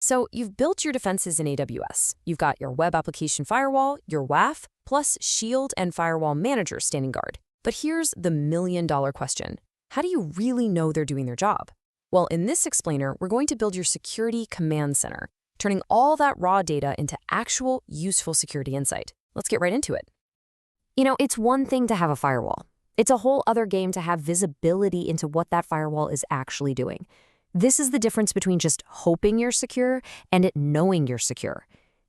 So you've built your defenses in AWS. You've got your web application firewall, your WAF, plus Shield and Firewall Manager standing guard. But here's the million-dollar question. How do you really know they're doing their job? Well, in this explainer, we're going to build your security command center, turning all that raw data into actual, useful security insight. Let's get right into it. It's one thing to have a firewall. It's a whole other game to have visibility into what that firewall is actually doing. This is the difference between just hoping you're secure and it knowing you're secure.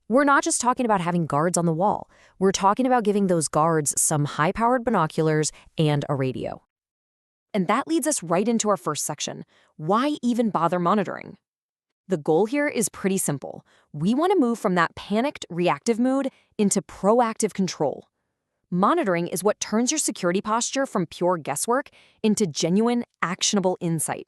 We're not just talking about having guards on the wall. We're talking about giving those guards some high-powered binoculars and a radio. And that leads us right into our first section. Why even bother monitoring? The goal here is pretty simple. We want to move from that panicked, reactive mood into proactive control. Monitoring is what turns your security posture from pure guesswork into genuine, actionable insight.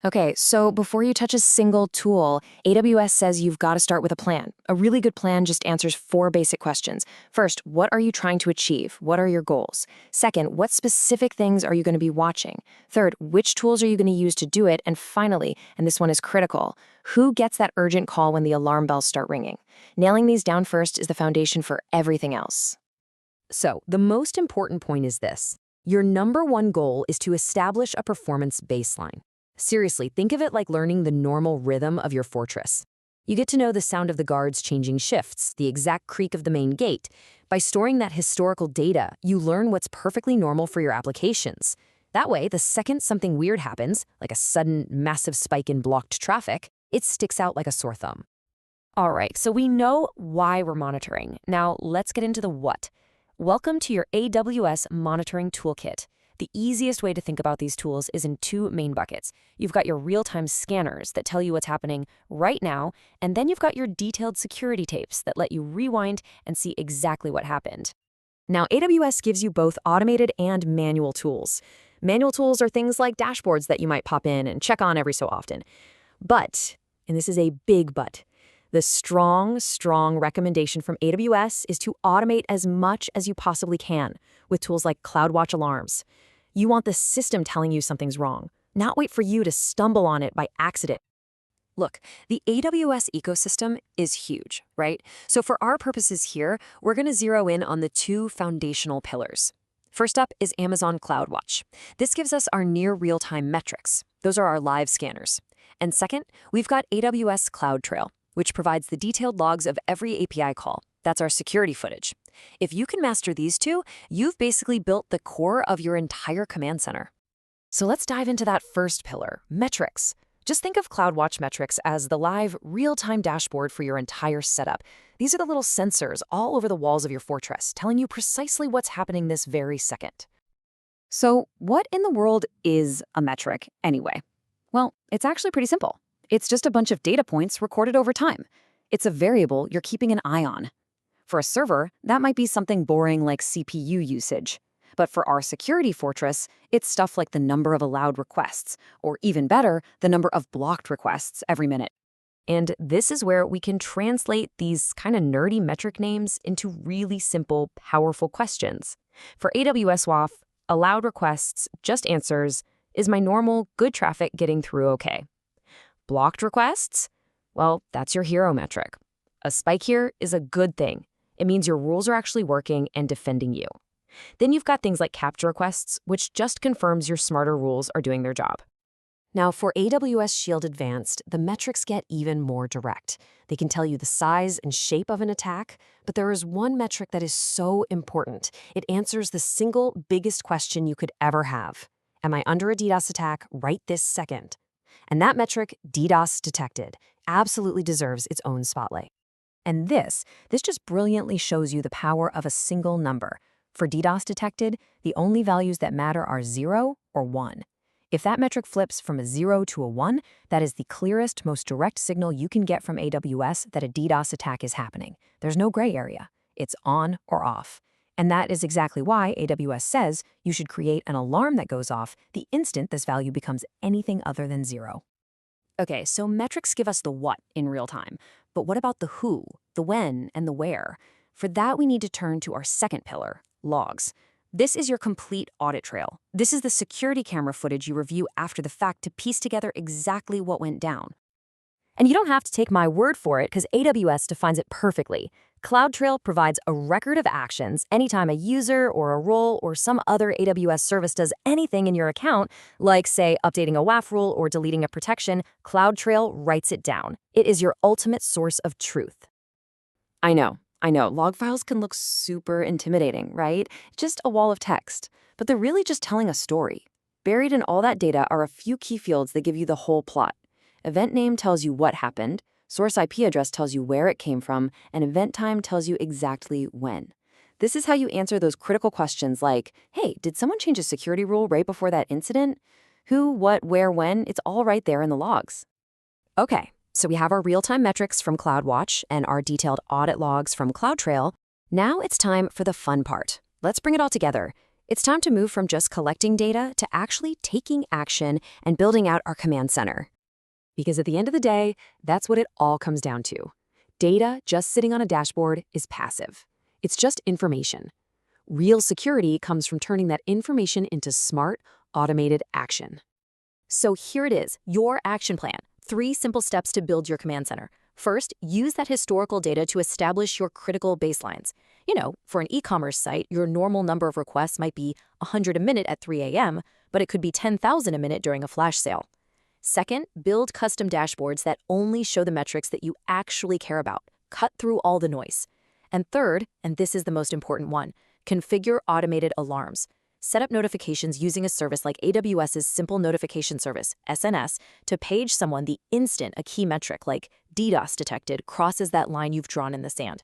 Okay, so before you touch a single tool, AWS says you've got to start with a plan. A really good plan just answers 4 basic questions. First, what are you trying to achieve? What are your goals? Second, what specific things are you going to be watching? Third, which tools are you going to use to do it? And finally, and this one is critical, who gets that urgent call when the alarm bells start ringing? Nailing these down first is the foundation for everything else. So, the most important point is this. Your number one goal is to establish a performance baseline. Seriously, think of it like learning the normal rhythm of your fortress. You get to know the sound of the guards changing shifts, the exact creak of the main gate. By storing that historical data, you learn what's perfectly normal for your applications. That way, the second something weird happens, like a sudden massive spike in blocked traffic, it sticks out like a sore thumb. All right, so we know why we're monitoring. Now, let's get into the what. Welcome to your AWS Monitoring Toolkit. The easiest way to think about these tools is in 2 main buckets. You've got your real-time scanners that tell you what's happening right now, and then you've got your detailed security tapes that let you rewind and see exactly what happened. Now, AWS gives you both automated and manual tools. Manual tools are things like dashboards that you might pop in and check on every so often. But, and this is a big but, the strong recommendation from AWS is to automate as much as you possibly can with tools like CloudWatch alarms. You want the system telling you something's wrong, not wait for you to stumble on it by accident. Look, the AWS ecosystem is huge, right? So for our purposes here, we're going to zero in on the 2 foundational pillars. First up is Amazon CloudWatch. This gives us our near real-time metrics. Those are our live scanners. And second, we've got AWS CloudTrail, which provides the detailed logs of every API call. That's our security footage. If you can master these 2, you've basically built the core of your entire command center. So let's dive into that first pillar, metrics. Just think of CloudWatch metrics as the live, real-time dashboard for your entire setup. These are the little sensors all over the walls of your fortress, telling you precisely what's happening this very second. So what in the world is a metric anyway? Well, it's actually pretty simple. It's just a bunch of data points recorded over time. It's a variable you're keeping an eye on. For a server, that might be something boring like CPU usage. But for our security fortress, it's stuff like the number of allowed requests, or even better, the number of blocked requests every minute. And this is where we can translate these kind of nerdy metric names into really simple, powerful questions. For AWS WAF, allowed requests just answers, is my normal good traffic getting through okay? Blocked requests? Well, that's your hero metric. A spike here is a good thing. It means your rules are actually working and defending you. Then you've got things like capture requests, which just confirms your smarter rules are doing their job. Now, for AWS Shield Advanced, the metrics get even more direct. They can tell you the size and shape of an attack, but there is one metric that is so important. It answers the single biggest question you could ever have. Am I under a DDoS attack right this second? And that metric, DDoS detected, absolutely deserves its own spotlight. And this just brilliantly shows you the power of a single number. For DDoS detected, the only values that matter are 0 or 1. If that metric flips from a 0 to a 1, that is the clearest, most direct signal you can get from AWS that a DDoS attack is happening. There's no gray area. It's on or off. And that is exactly why AWS says you should create an alarm that goes off the instant this value becomes anything other than 0. Okay, so metrics give us the what in real time. But what about the who, the when, and the where? For that, we need to turn to our second pillar, logs. This is your complete audit trail. This is the security camera footage you review after the fact to piece together exactly what went down. And you don't have to take my word for it because AWS defines it perfectly. CloudTrail provides a record of actions anytime a user or a role or some other AWS service does anything in your account, like, say, updating a WAF rule or deleting a protection. CloudTrail writes it down. It is your ultimate source of truth. I know. Log files can look super intimidating, right? Just a wall of text. But they're really just telling a story. Buried in all that data are a few key fields that give you the whole plot. Event name tells you what happened, source IP address tells you where it came from, and event time tells you exactly when. This is how you answer those critical questions like, hey, did someone change a security rule right before that incident? Who, what, where, when? It's all right there in the logs. Okay, so we have our real-time metrics from CloudWatch and our detailed audit logs from CloudTrail. Now it's time for the fun part. Let's bring it all together. It's time to move from just collecting data to actually taking action and building out our command center. Because at the end of the day, that's what it all comes down to. Data just sitting on a dashboard is passive. It's just information. Real security comes from turning that information into smart, automated action. So here it is, your action plan. 3 simple steps to build your command center. First, use that historical data to establish your critical baselines. For an e-commerce site, your normal number of requests might be 100 a minute at 3 a.m., but it could be 10,000 a minute during a flash sale. Second, build custom dashboards that only show the metrics that you actually care about. Cut through all the noise. And third, and this is the most important one, configure automated alarms. Set up notifications using a service like AWS's Simple Notification Service, SNS, to page someone the instant a key metric like DDoS detected crosses that line you've drawn in the sand.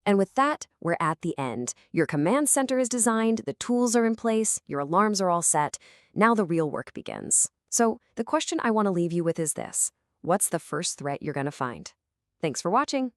And with that, we're at the end. Your command center is designed, the tools are in place, your alarms are all set. Now the real work begins. So the question I want to leave you with is this: what's the first threat you're going to find? Thanks for watching.